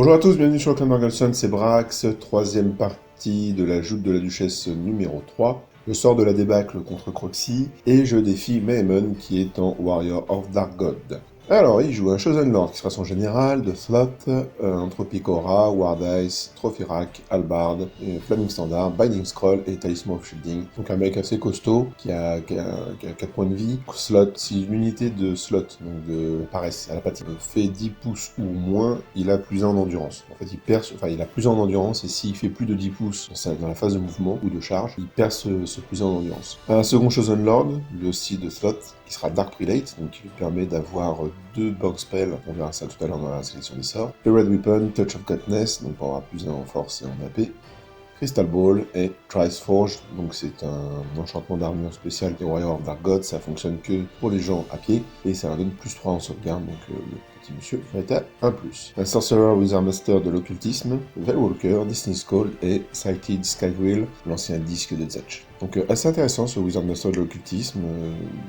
Bonjour à tous, bienvenue sur Clan Gargleson, c'est Brax, troisième partie de la joute de la Duchesse numéro 3. Je sors de la débâcle contre Croxy et je défie Maemon qui est en Warrior of Dark God. Alors, il joue un Chosen Lord qui sera son général, de Sloth, un Tropicora, Wardice, Trophyrac, Albard, Flaming Standard, Binding Scroll et Talisman of Shielding. Donc un mec assez costaud qui a 4 points de vie. Slot, si l'unité de slot, donc de paresse à la patte, fait 10 pouces ou moins, il a plus 1 en endurance. En fait, il a plus 1 en endurance et s'il fait plus de 10 pouces dans la phase de mouvement ou de charge, il perd ce plus 1 en endurance. Un second Chosen Lord, lui aussi de slot, qui sera Dark Prelate, donc qui lui permet d'avoir 2 bounce spells, on verra ça tout à l'heure dans la sélection des sorts. Le Red Weapon, Touch of Godness, donc pour avoir plus 1 en force et en AP. Crystal Ball et Trice Forge, donc c'est un enchantement d'armure spécial des Warriors of Dark God, ça fonctionne que pour les gens à pied, et ça leur donne plus 3 en sauvegarde, donc le petit monsieur va être à 1+. Un Sorcerer Wizard Master de l'occultisme, Veilwalker, Destiny's Call et Sighted Skywheel, l'ancien disque de Zetch. Donc assez intéressant ce Wizard Master de l'occultisme,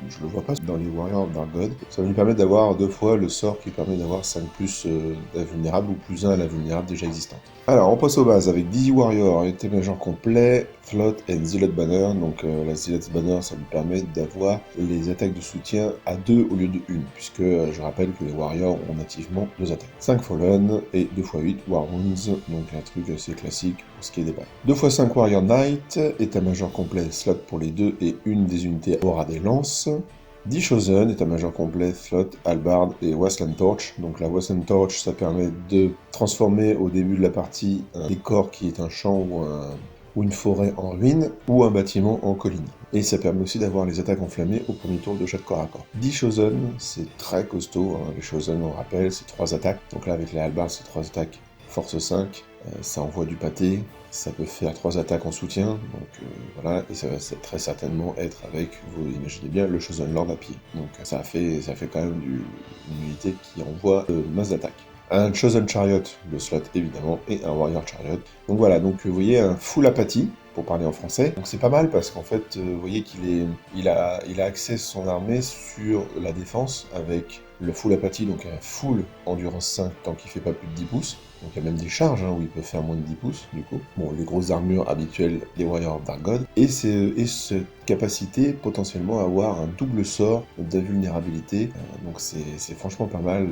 je le vois pas dans les Warriors of Dark God. Ça va lui permettre d'avoir 2 fois le sort qui permet d'avoir 5+ d'invulnérable ou plus 1 à la vulnérable déjà existante. Alors on passe aux bases avec Dizzy Warrior, été major complet, Float et Zealot Banner. Donc la Zealot Banner ça lui permet d'avoir les attaques de soutien à 2 au lieu de 1, puisque je rappelle que les Warriors ont nativement 2 attaques. 5 Fallen et 2x8 War Wounds, donc un truc assez classique pour ce qui est des balles. 2x5 Warrior Knight, état-major complet, slot pour les 2 et une des unités aura des lances. 10 Chosen, état-major complet, Float, Albard et Wasteland Torch. Donc la Wasteland Torch, ça permet de transformer au début de la partie un décor qui est un champ ou une forêt en ruine, ou un bâtiment en colline. Et ça permet aussi d'avoir les attaques enflammées au premier tour de chaque corps à corps. 10 Chosen, c'est très costaud, hein. Les Chosen, on rappelle, c'est 3 attaques. Donc là, avec les Albards, c'est 3 attaques, force 5, ça envoie du pâté, ça peut faire 3 attaques en soutien, donc voilà, et ça va très certainement être avec, vous imaginez bien, le Chosen Lord à pied. Donc ça fait quand même une unité qui envoie masse d'attaques. Un Chosen Chariot de slot évidemment, et un Warrior Chariot. Donc voilà, donc vous voyez un full apathie, pour parler en français. Donc c'est pas mal parce qu'en fait, vous voyez qu'il a accès son armée sur la défense avec le full apathie, donc un full endurance 5 tant qu'il fait pas plus de 10 pouces. Donc il y a même des charges où il peut faire moins de 10 pouces, du coup. Bon, les grosses armures habituelles des Warriors of Dark God. Et cette capacité potentiellement à avoir un double sort d'invulnérabilité. Donc c'est franchement pas mal.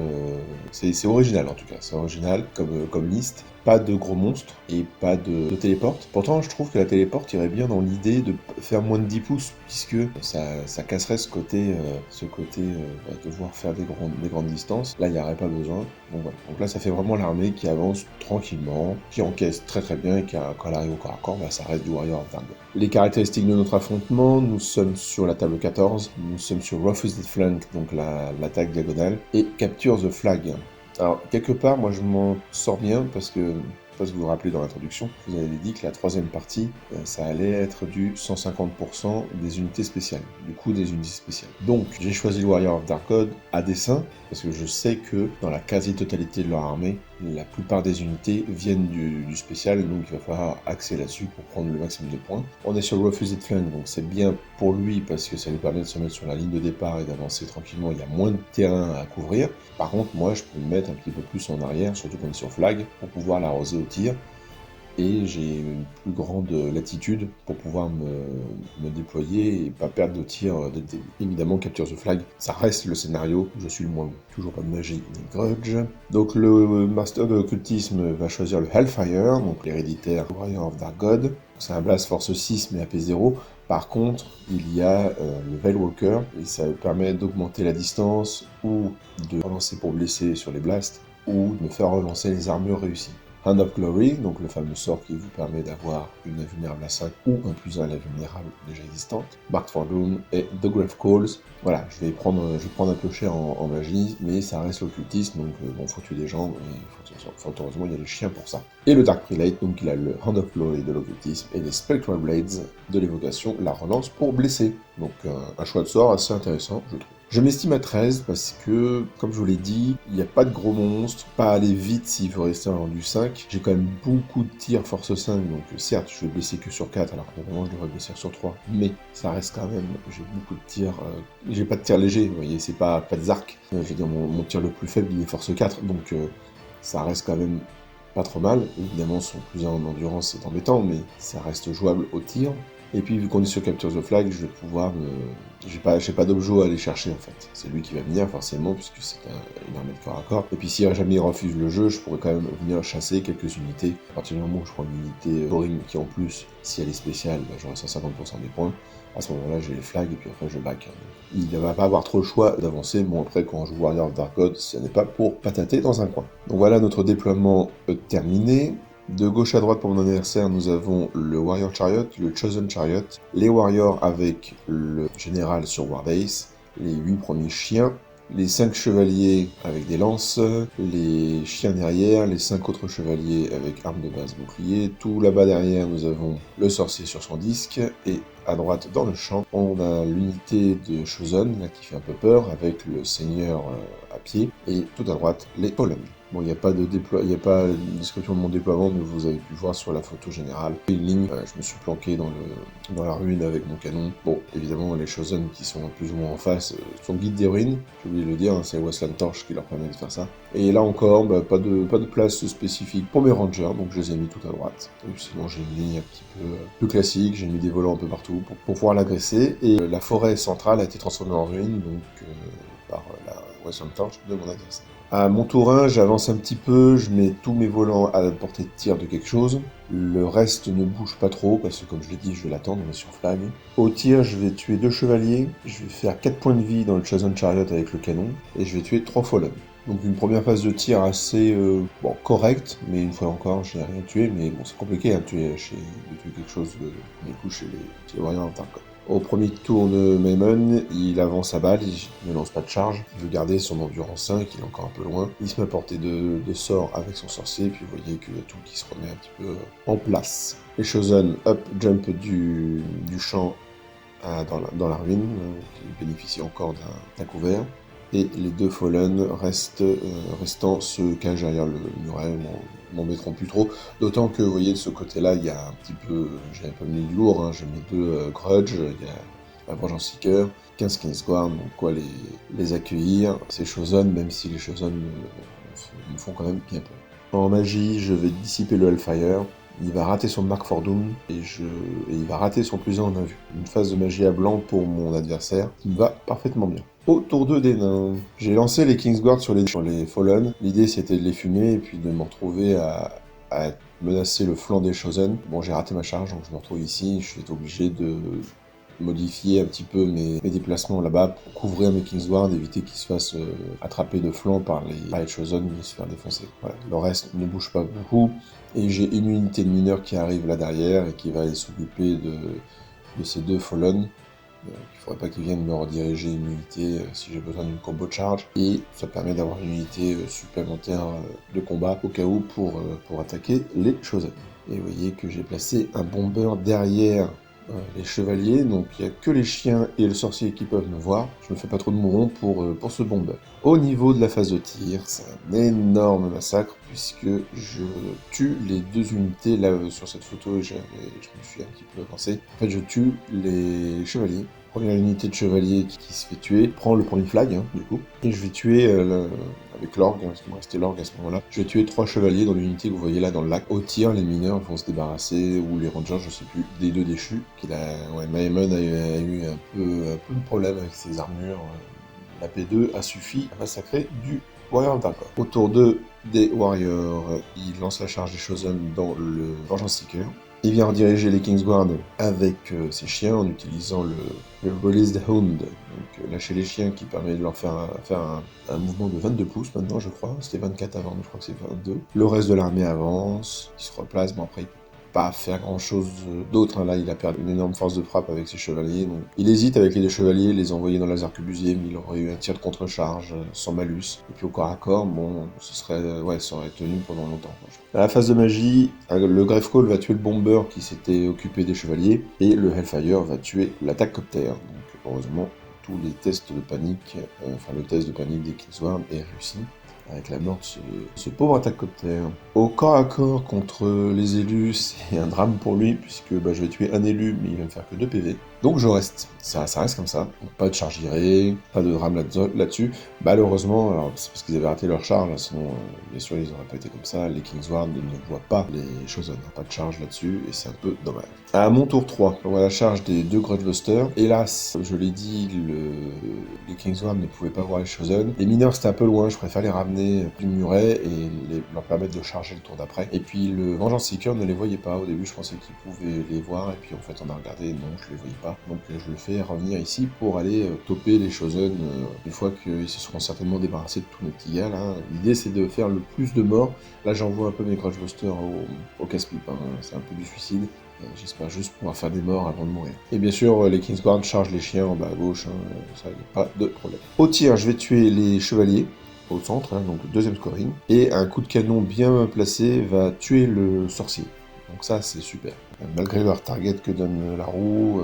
C'est original en tout cas. C'est original comme liste. Pas de gros monstres et pas de téléporte. Pourtant, je trouve que la téléporte irait bien dans l'idée de faire moins de 10 pouces, puisque ça casserait ce côté de devoir faire des grandes distances. Là, il n'y aurait pas besoin. Donc voilà. Donc là, ça fait vraiment l'armée qui avance tranquillement, qui encaisse très très bien et quand elle arrive au corps à corps, ça reste du Warrior of Dark God. Les caractéristiques de notre affrontement, nous sommes sur la table 14, nous sommes sur Rufus the Flank, donc l'attaque diagonale, et Capture the Flag. Alors, quelque part, moi je m'en sors bien parce que, vous vous rappelez dans l'introduction, je vous avais dit que la troisième partie, ça allait être du 150% des unités spéciales, du coup des unités spéciales. Donc, j'ai choisi le Warrior of Dark God à dessein, parce que je sais que dans la quasi-totalité de leur armée, la plupart des unités viennent du spécial, et donc il va falloir axer là-dessus pour prendre le maximum de points. On est sur Refused Flank, donc c'est bien pour lui parce que ça lui permet de se mettre sur la ligne de départ et d'avancer tranquillement, il y a moins de terrain à couvrir. Par contre, moi je peux me mettre un petit peu plus en arrière, surtout qu'on est sur flag, pour pouvoir l'arroser au tir. Et j'ai une plus grande latitude pour pouvoir me déployer et pas perdre de tir. Évidemment, Capture the Flag, ça reste le scénario où je suis le moins bon. Toujours pas de magie ni de grudge. Donc le Master de l'occultisme va choisir le Hellfire, donc l'héréditaire Warrior of Dark God. C'est un blast force 6 mais AP 0. Par contre, il y a le Veilwalker et ça permet d'augmenter la distance ou de relancer pour blesser sur les blasts ou de me faire relancer les armures réussies. Hand of Glory, donc le fameux sort qui vous permet d'avoir une invulnérable à 5 ou un plus 1 à la vulnérable déjà existante. Marked for Doom et The Grave Calls. Voilà, je vais prendre un peu cher en magie, mais ça reste l'occultisme, donc bon, faut tuer des gens, et fort heureusement il y a les chiens pour ça. Et le Dark Prelate, donc il a le Hand of Glory de l'occultisme et les Spectral Blades de l'évocation, la relance pour blesser. Donc un choix de sort assez intéressant, je trouve. Je m'estime à 13 parce que, comme je vous l'ai dit, il n'y a pas de gros monstres, pas aller vite s'il veut rester en du 5. J'ai quand même beaucoup de tirs force 5, donc certes, je vais blesser que sur 4, alors que normalement je devrais blesser sur 3. Mais ça reste quand même, j'ai beaucoup de tirs, j'ai pas de tir léger, vous voyez, c'est pas de zark. Je veux dire, mon tir le plus faible, il est force 4, donc ça reste quand même pas trop mal. Évidemment, son plus 1 en endurance c'est embêtant, mais ça reste jouable au tir. Et puis vu qu'on est sur Capture the Flag, je vais pouvoir me... J'ai pas d'objet à aller chercher en fait. C'est lui qui va venir forcément, puisque c'est une armée de corps à corps. Et puis si jamais il refuse le jeu, je pourrais quand même venir chasser quelques unités. À partir du moment où je prends une unité boring qui en plus, si elle est spéciale, bah, j'aurai 150% des points. À ce moment-là, j'ai les flags et puis après je back. Il ne va pas avoir trop le choix d'avancer. Bon, après, quand on joue Warrior of Dark God, ce n'est pas pour patater dans un coin. Donc voilà notre déploiement terminé. De gauche à droite pour mon adversaire, nous avons le Warrior Chariot, le Chosen Chariot, les Warriors avec le Général sur Warbase, les 8 premiers chiens, les 5 chevaliers avec des lances, les chiens derrière, les 5 autres chevaliers avec armes de base bouclier. Tout là-bas derrière, nous avons le sorcier sur son disque, et à droite dans le champ, on a l'unité de Chosen, là, qui fait un peu peur, avec le seigneur à pied, et tout à droite, les Pollen. Bon, il n'y a pas de description de mon déploiement, mais vous avez pu voir sur la photo générale. Une ligne, je me suis planqué dans la ruine avec mon canon. Bon, évidemment, les Chosen qui sont plus ou moins en face sont guides des ruines. J'ai oublié de le dire, hein, c'est Wasteland Torch qui leur permet de faire ça. Et là encore, pas de place spécifique pour mes rangers, donc je les ai mis tout à droite. Et sinon, j'ai une ligne un petit peu plus classique, j'ai mis des volants un peu partout pour pouvoir l'agresser. Et la forêt centrale a été transformée en ruine, donc par la Wasteland Torch de mon adversaire. À mon tour 1, j'avance un petit peu, je mets tous mes volants à la portée de tir de quelque chose. Le reste ne bouge pas trop, parce que comme je l'ai dit, je vais l'attendre, on est sur flag. Au tir, je vais tuer 2 chevaliers, je vais faire 4 points de vie dans le Chosen Chariot avec le canon, et je vais tuer 3 Fallen. Donc une première phase de tir assez correcte, mais une fois encore, je n'ai rien tué, mais bon, c'est compliqué de tuer quelque chose du coup chez les Warriors of Dark God. Au premier tour de Maimon, il avance à balle, il ne lance pas de charge, il veut garder son endurance 5, il est encore un peu loin. Il se met à portée de sort avec son sorcier, puis vous voyez qu'il y a tout qui se remet un petit peu en place. Les Chosen up jump du champ dans la ruine, qui bénéficie encore d'un couvert. Et les 2 Fallen restant se cachent derrière le muret, m'embêteront plus trop. D'autant que, vous voyez, de ce côté-là, il y a un petit peu, j'avais pas mis de lourd, hein, j'ai mis 2 Grudge, il y a la Vengeance Seeker, 15 Kingsguard, donc quoi les accueillir. Ces Chosen, même si les Chosen me font quand même bien peur. En magie, je vais dissiper le Hellfire. Il va rater son Mark for Doom et il va rater son plus 1 en invue. Une phase de magie à blanc pour mon adversaire qui me va parfaitement bien. Au tour 2 des nains, j'ai lancé les Kingsguard sur les Fallen. L'idée c'était de les fumer et puis de me retrouver à menacer le flanc des Chosen. Bon, j'ai raté ma charge, donc je me retrouve ici. Je suis obligé de modifier un petit peu mes déplacements là-bas pour couvrir mes Kingsguard, éviter qu'ils se fassent attraper de flanc par les Chosen et se faire défoncer. Voilà. Le reste ne bouge pas beaucoup. Et j'ai une unité de mineurs qui arrive là derrière et qui va aller s'occuper de ces 2 Fallen. Il ne faudrait pas qu'ils viennent me rediriger une unité si j'ai besoin d'une combo de charge. Et ça permet d'avoir une unité supplémentaire de combat au cas où pour attaquer les Chosen. Et vous voyez que j'ai placé un bomber derrière les chevaliers, donc il n'y a que les chiens et le sorcier qui peuvent me voir. Je me fais pas trop de mourons pour ce bomber. Au niveau de la phase de tir, c'est un énorme massacre puisque je tue les 2 unités. Là, sur cette photo, je me suis un petit peu avancé. En fait, je tue les chevaliers. Première unité de chevalier qui se fait tuer, prend le premier flag, hein, du coup. Et je vais tuer, avec l'orgue, parce qu'il me restait l'orgue à ce moment-là, je vais tuer 3 chevaliers dans l'unité que vous voyez là dans le lac. Au tir, les mineurs vont se débarrasser, ou les rangers, je sais plus, des 2 déchus. Maemon a eu un peu de problème avec ses armures. La P2 a suffi à massacrer du Warrior of Dark God. Au tour 2 des Warriors, il lance la charge des Chosen dans le Vengeance Seeker. Il vient rediriger les Kingsguard avec ses chiens en utilisant le Release the Hound, donc lâcher les chiens qui permet de leur faire un mouvement de 22 pouces maintenant je crois, c'était 24 avant mais je crois que c'est 22. Le reste de l'armée avance, il se replace, bon après il peut pas faire grand chose d'autre, hein. Là il a perdu une énorme force de frappe avec ses chevaliers, donc il hésite avec les 2 chevaliers, les envoyer dans les arquebusiers, mais il aurait eu un tir de contre-charge sans malus, et puis au corps à corps, bon, ça aurait tenu pendant longtemps. À la phase de magie, le Greffcall va tuer le bomber qui s'était occupé des chevaliers, et le Hellfire va tuer l'attaque copter, donc heureusement tous les tests de panique, le test de panique des Kingsguard est réussi. avec la mort de ce pauvre attaque-copter. Au corps à corps contre les élus, c'est un drame pour lui, puisque je vais tuer un élu, mais il va me faire que 2 PV. Donc je reste, ça reste comme ça. Donc, pas de charge irré, pas de drame là-dessus. Malheureusement, alors c'est parce qu'ils avaient raté leur charge, hein, sinon bien sûr ils n'auraient pas été comme ça. Les Kingsguard ne voient pas les Chosen, pas de charge là-dessus, et c'est un peu dommage. À mon tour 3, on va la charge des 2 Grudgebusters. Hélas, je l'ai dit, les Kingsguard ne pouvaient pas voir les Chosen. Les mineurs c'était un peu loin, je préfère les ramener du muret et leur permettre de charger le tour d'après. Et puis le Vengeance Seeker ne les voyait pas. Au début je pensais qu'il pouvait les voir, et puis en fait on a regardé, non, je les voyais pas. Donc je le fais revenir ici pour aller toper les Chosen une fois qu'ils se seront certainement débarrassés de tous nos petits gars là. L'idée c'est de faire le plus de morts. Là j'envoie un peu mes Grudgebusters au casse-pipe, hein. C'est un peu du suicide. J'espère juste pouvoir faire des morts avant de mourir. Et bien sûr, les Kingsguard chargent les chiens en bas à gauche, hein, ça n'y a pas de problème. Au tir, je vais tuer les chevaliers au centre, hein, donc deuxième scoring. Et un coup de canon bien placé va tuer le sorcier. Donc ça, c'est super. Malgré leur target que donne la roue,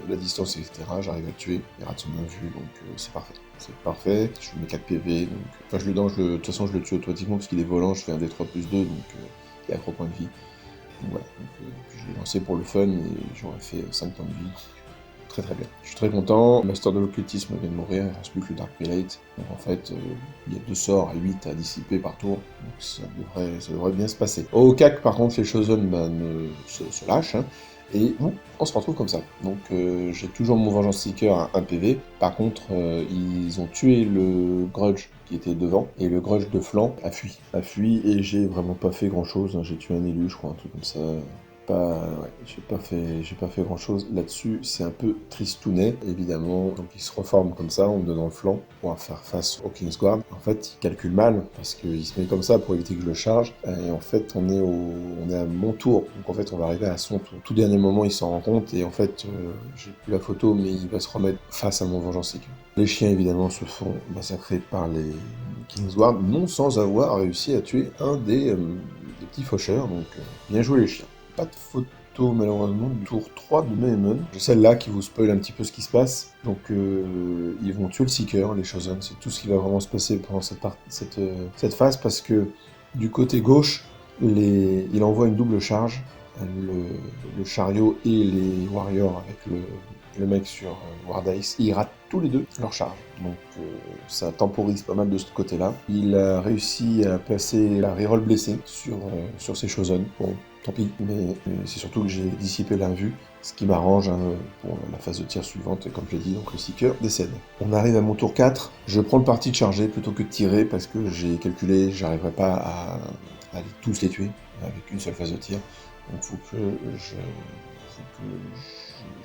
la distance, etc., j'arrive à le tuer. Il rate son bien vu, donc c'est parfait. C'est parfait, je lui mets 4 PV, donc... Enfin, de toute façon, je le tue automatiquement parce qu'il est volant, je fais un D3+2, donc il a 3 points de vie. Donc voilà, je l'ai lancé pour le fun et j'aurais fait 5 points de vie. Très très bien. Je suis très content. Master de l'occultisme vient de mourir, il ne reste plus que le Dark Prelate. Donc en fait, il y a 2 sorts à 8 à dissiper par tour. Donc ça devrait bien se passer. Au CAC, par contre, les Chosen se lâchent. Hein, et on se retrouve comme ça. Donc j'ai toujours mon Vengeance Seeker à 1 PV. Par contre, ils ont tué le Grudge qui était devant, et le Grudge de flanc a fui, et j'ai vraiment pas fait grand chose, hein. J'ai tué un élu, je crois, un truc comme ça. J'ai pas fait grand chose là-dessus, c'est un peu tristounet, évidemment. Donc il se reforme comme ça, en me donnant le flanc, pour faire face au Kingsguard. En fait, il calcule mal, parce qu'il se met comme ça pour éviter que je le charge, et en fait, on est à mon tour, donc en fait, on va arriver à son tour. Tout dernier moment, il s'en rend compte, et en fait, j'ai plus la photo, mais il va se remettre face à mon Vengeance Seeker. Les chiens, évidemment, se font massacrer par les Kingsguard, non sans avoir réussi à tuer un des petits faucheurs, donc bien joué les chiens. Pas de photo malheureusement du tour 3 de Mayhem. J'ai celle-là qui vous spoil un petit peu ce qui se passe. Donc ils vont tuer le Seeker, les Chosen, c'est tout ce qui va vraiment se passer pendant cette phase, parce que du côté gauche, il envoie une double charge, le chariot et les warriors avec le mec sur Wardice, ils ratent tous les deux leur charge. Donc ça temporise pas mal de ce côté-là. Il a réussi à passer la reroll blessée sur ses Chosen. Bon, tant pis, mais c'est surtout que j'ai dissipé l'invue, ce qui m'arrange hein, pour la phase de tir suivante, et comme je l'ai dit, donc le Seeker décède. On arrive à mon tour 4, je prends le parti de charger plutôt que de tirer, parce que j'ai calculé, j'arriverai pas à tous les tuer avec une seule phase de tir, donc il faut que je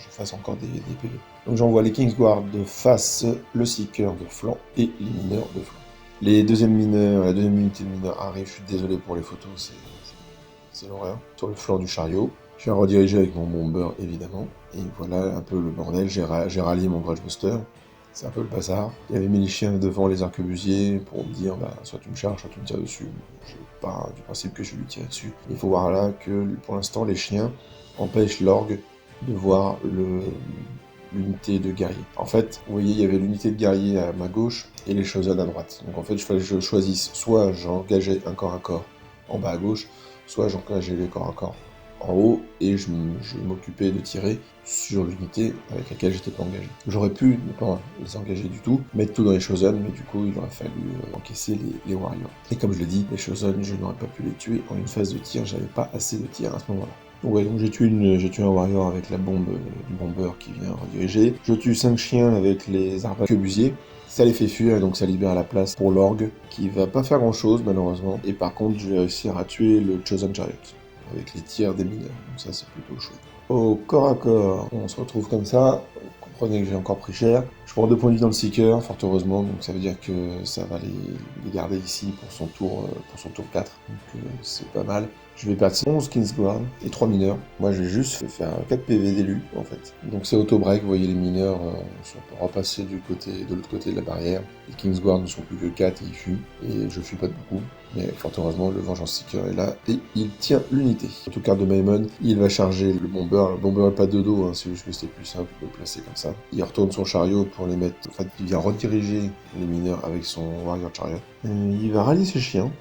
fasse encore des PV. Donc j'envoie les Kingsguard de face, le Seeker de flanc et les mineurs de flanc. La deuxième unité de mineurs arrive, je suis désolé pour les photos, c'est l'horreur. Sur le flanc du chariot, je viens rediriger avec mon bomber évidemment, et voilà un peu le bordel, j'ai rallié mon Grudgebuster, c'est un peu le bazar. Il y avait mis les chiens devant les arquebusiers pour me dire soit tu me charges, soit tu me tires dessus. Je pars du principe que je vais lui tirer dessus. Il faut voir là que pour l'instant les chiens empêchent l'orgue de voir l'unité de guerrier. En fait, vous voyez, il y avait l'unité de guerrier à ma gauche et les Chosen à droite. Donc en fait, il fallait que je choisisse, soit j'engageais un corps à corps en bas à gauche, soit j'engageais les corps à corps en haut, et je m'occupais de tirer sur l'unité avec laquelle j'étais pas engagé. J'aurais pu ne pas les engager du tout, mettre tout dans les Chosen, mais du coup il aurait fallu encaisser les Warriors. Et comme je l'ai dit, les Chosen, je n'aurais pas pu les tuer en une phase de tir, j'avais pas assez de tir à ce moment-là. Ouais, donc j'ai tué un warrior avec la bombe du bomber qui vient rediriger. Je tue 5 chiens avec les arquebusiers. Ça les fait fuir et donc ça libère la place pour l'orgue qui va pas faire grand chose malheureusement. Et par contre, je vais réussir à tuer le Chosen Chariot avec les tirs des mineurs. Donc ça, c'est plutôt chouette. Au corps à corps, on se retrouve comme ça. Vous comprenez que j'ai encore pris cher. Je prends 2 points de vie dans le Seeker, fort heureusement, donc ça veut dire que ça va les garder ici pour son tour 4, donc c'est pas mal. Je vais perdre 11 Kingsguard et 3 mineurs. Moi, je vais juste faire 4 PV d'élu, en fait. Donc c'est auto-break, vous voyez, les mineurs sont repassés de l'autre côté de la barrière. Les Kingsguard ne sont plus que 4 et ils fuient. Et je fuis pas de beaucoup. Mais fort heureusement, le Vengeance Seeker est là et il tient l'unité. En tout cas de Maemon, il va charger le bomber. Le bomber n'est pas de dos, hein, c'est juste que c'était plus simple de le placer comme ça. Il retourne son chariot pour les mettre. En fait, il vient rediriger les mineurs avec son Warrior Chariot. Il va rallier ses chiens.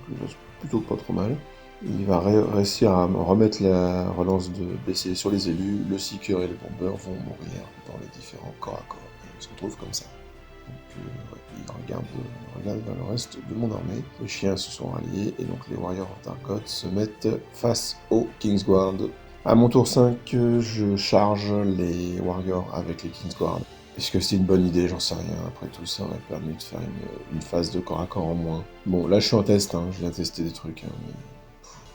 Donc, plutôt pas trop mal. Il va réussir à remettre la relance de blessés sur les élus. Le Seeker et le Bomber vont mourir dans les différents corps à corps. On se retrouve comme ça. Donc, ouais, il regarde vers le reste de mon armée. Les chiens se sont ralliés et donc les Warriors of Dark se mettent face aux Kingsguard. À mon tour 5, je charge les Warriors avec les Kingsguard. Est-ce que c'est une bonne idée? J'en sais rien. Après tout, ça aurait permis de faire une phase de corps à corps en moins. Bon, là je suis en test, hein. Je viens tester des trucs, hein, mais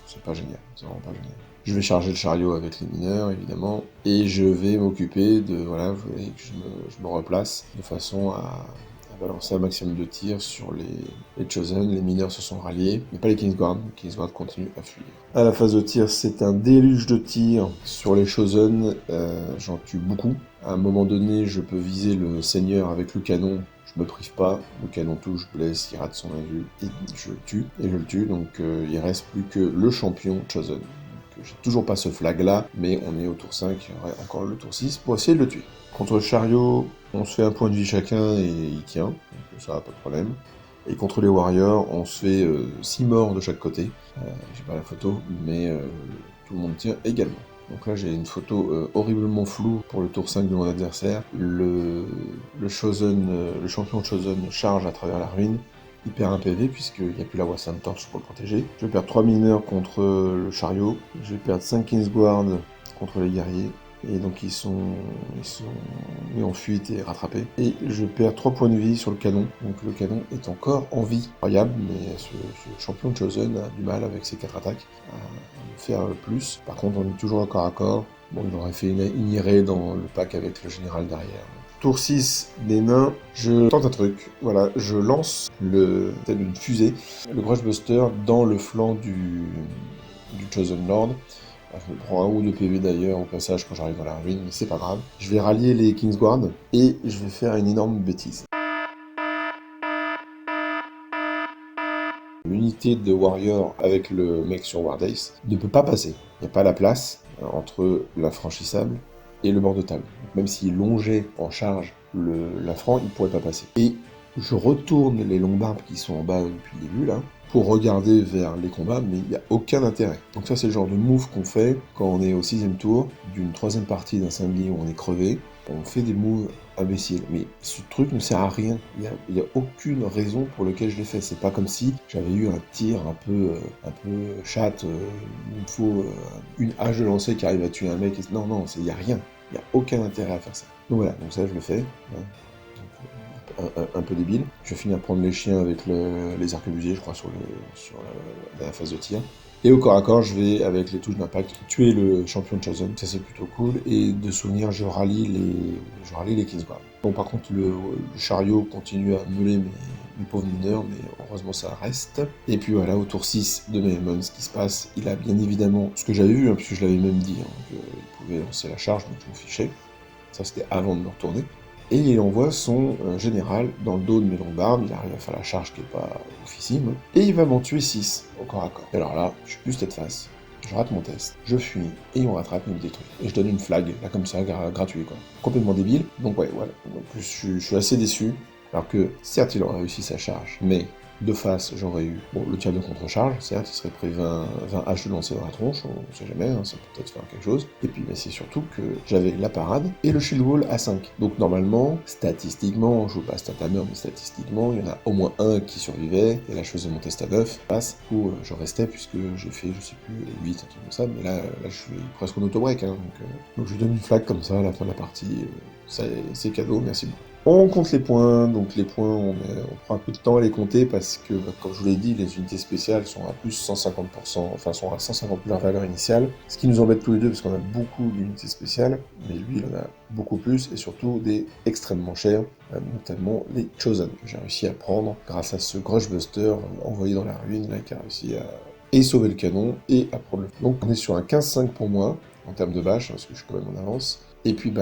c'est pas génial, c'est vraiment pas génial. Je vais charger le chariot avec les mineurs, évidemment, et je vais m'occuper de, voilà, vous voyez que je me replace de façon à balancer un maximum de tirs sur les Chosen. Les mineurs se sont ralliés, mais pas les Kingsguard. Les Kingsguard continuent à fuir. À la phase de tir, c'est un déluge de tirs sur les Chosen. J'en tue beaucoup. À un moment donné, je peux viser le Seigneur avec le canon. Je me prive pas, le canon touche, blesse, il rate son invu, et je le tue, donc il reste plus que le champion Chosen. J'ai toujours pas ce flag là, mais on est au tour 5, il y aurait encore le tour 6 pour essayer de le tuer. Contre le chariot, on se fait un point de vie chacun et il tient, donc ça pas de problème. Et contre les warriors, on se fait 6 morts de chaque côté. J'ai pas la photo, mais tout le monde tient également. Donc là j'ai une photo horriblement floue pour le tour 5 de mon adversaire. Le champion Chosen charge à travers la ruine. Il perd un PV puisqu'il n'y a plus la Wassan Torch pour le protéger. Je vais perdre 3 mineurs contre le chariot. Je vais perdre 5 Kingsguard contre les guerriers. Et donc ils sont mis en fuite et rattrapés. Et je perds 3 points de vie sur le canon. Donc le canon est encore en vie. Incroyable, mais ce champion de Chosen a du mal avec ses 4 attaques à faire plus. Par contre on est toujours au corps à corps. Bon, il aurait fait une irée dans le pack avec le général derrière. Tour 6 des nains, je tente un truc, voilà, je lance telle une fusée, le Grudge Buster dans le flanc du Chosen Lord. Je me prends un ou deux PV d'ailleurs au passage quand j'arrive dans la ruine, mais c'est pas grave. Je vais rallier les Kingsguard et je vais faire une énorme bêtise. L'unité de Warrior avec le mec sur Wardace ne peut pas passer. Il n'y a pas la place entre l'infranchissable et le bord de table. Donc, même s'il longeait en charge l'affront, il ne pourrait pas passer. Et je retourne les longbarbes qui sont en bas depuis le début, là, pour regarder vers les combats, mais il n'y a aucun intérêt. Donc ça, c'est le genre de move qu'on fait quand on est au 6ème tour d'une 3ème partie d'un samedi où on est crevé. On fait des moves imbéciles. Mais ce truc ne sert à rien. Il n'y a aucune raison pour laquelle je l'ai fait. C'est pas comme si j'avais eu un tir un peu chatte, il me faut une hache de lancer qui arrive à tuer un mec. Non, il n'y a rien. Il n'y a aucun intérêt à faire ça. Donc voilà, donc ça je le fais. Un peu débile. Je vais finir à prendre les chiens avec les arquebusiers, je crois, sur la phase de tir. Et au corps à corps, je vais, avec les touches d'impact, tuer le champion de Chosen. Ça, c'est plutôt cool. Et de souvenir, je rallie les Kingsguard. Bon, par contre, le chariot continue à meuler mes pauvres mineurs, mais heureusement, ça reste. Et puis voilà, au tour 6 de Maemon, ce qui se passe, il a bien évidemment ce que j'avais vu, puisque je l'avais même dit, qu'il pouvait lancer la charge, donc je m'en fichais. Ça, c'était avant de me retourner. Et il envoie son général dans le dos de mes longbarbes, il arrive à faire la charge qui n'est pas oufissime, et il va m'en tuer 6 au corps à corps. Et alors là, je suis plus tête face, je rate mon test, je fuis, et il me rattrape, il me détruit. Et je donne une flag, là comme ça, gratuit quoi. Complètement débile, donc ouais, voilà. Donc je suis assez déçu, alors que certes il aurait réussi sa charge, mais de face, j'aurais eu le tir de contre-charge, certes, il serait pris 20 haches de lancer dans la tronche, on sait jamais, ça peut peut-être faire quelque chose. Et puis, c'est surtout que j'avais la parade et le shield wall à 5. Donc, normalement, statistiquement, je joue pas stat hammer, mais statistiquement, il y en a au moins un qui survivait, et là, je faisais mon test à 9, passe, où je restais, puisque j'ai fait, je sais plus, 8, un truc comme ça, mais là je suis presque en auto-break, hein, donc je lui donne une flag comme ça à la fin de la partie, c'est cadeau, merci beaucoup. On compte les points, donc les points, on prend un peu de temps à les compter parce que, comme je vous l'ai dit, les unités spéciales sont à plus 150%, enfin sont à 150 de leur valeur initiale, ce qui nous embête tous les deux parce qu'on a beaucoup d'unités spéciales, mais lui il en a beaucoup plus et surtout des extrêmement chers, notamment les Chosen, que j'ai réussi à prendre grâce à ce Grudge Buster envoyé dans la ruine, là, qui a réussi et sauver le canon, et apprendre le... Donc on est sur un 15-5 pour moi, en termes de bâche, parce que je suis quand même en avance. Et puis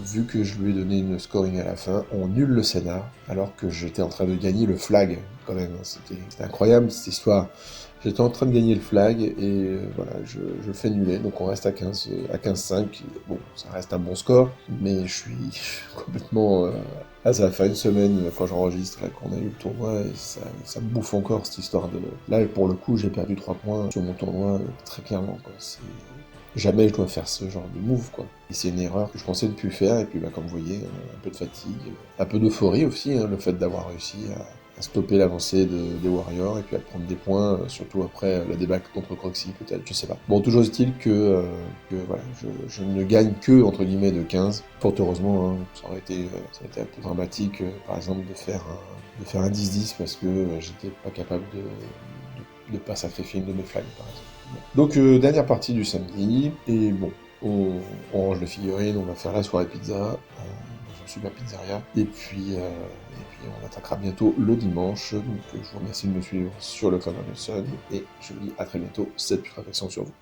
vu que je lui ai donné une scoring à la fin, on nulle le scénar, alors que j'étais en train de gagner le flag, quand même. C'était incroyable cette histoire. J'étais en train de gagner le flag, et voilà, je le fais nuller, donc on reste à 15-5. Bon, ça reste un bon score, mais je suis complètement... ça va faire une semaine quand j'enregistre là qu'on a eu le tournoi, et ça me bouffe encore cette histoire de... Là, pour le coup, j'ai perdu 3 points sur mon tournoi, très clairement, quoi. Jamais je dois faire ce genre de move, quoi. Et c'est une erreur que je pensais ne plus faire, et puis comme vous voyez, un peu de fatigue, un peu d'euphorie aussi, hein, le fait d'avoir réussi à stopper l'avancée des Warriors, et puis à prendre des points, surtout après la débâcle contre Croxy, peut-être, je sais pas. Bon, toujours est-il que voilà, je ne gagne que, entre guillemets, de 15. Fort heureusement, hein, ça aurait été un peu dramatique, par exemple, de faire un 10-10, parce que j'étais pas capable de pas sacrifier une de mes flags, par exemple. Donc, dernière partie du samedi, et bon, on range les figurines, on va faire la soirée pizza, dans une super pizzeria, et puis on attaquera bientôt le dimanche. Donc je vous remercie de me suivre sur le Club Amazon, et je vous dis à très bientôt, cette putréfaction sur vous.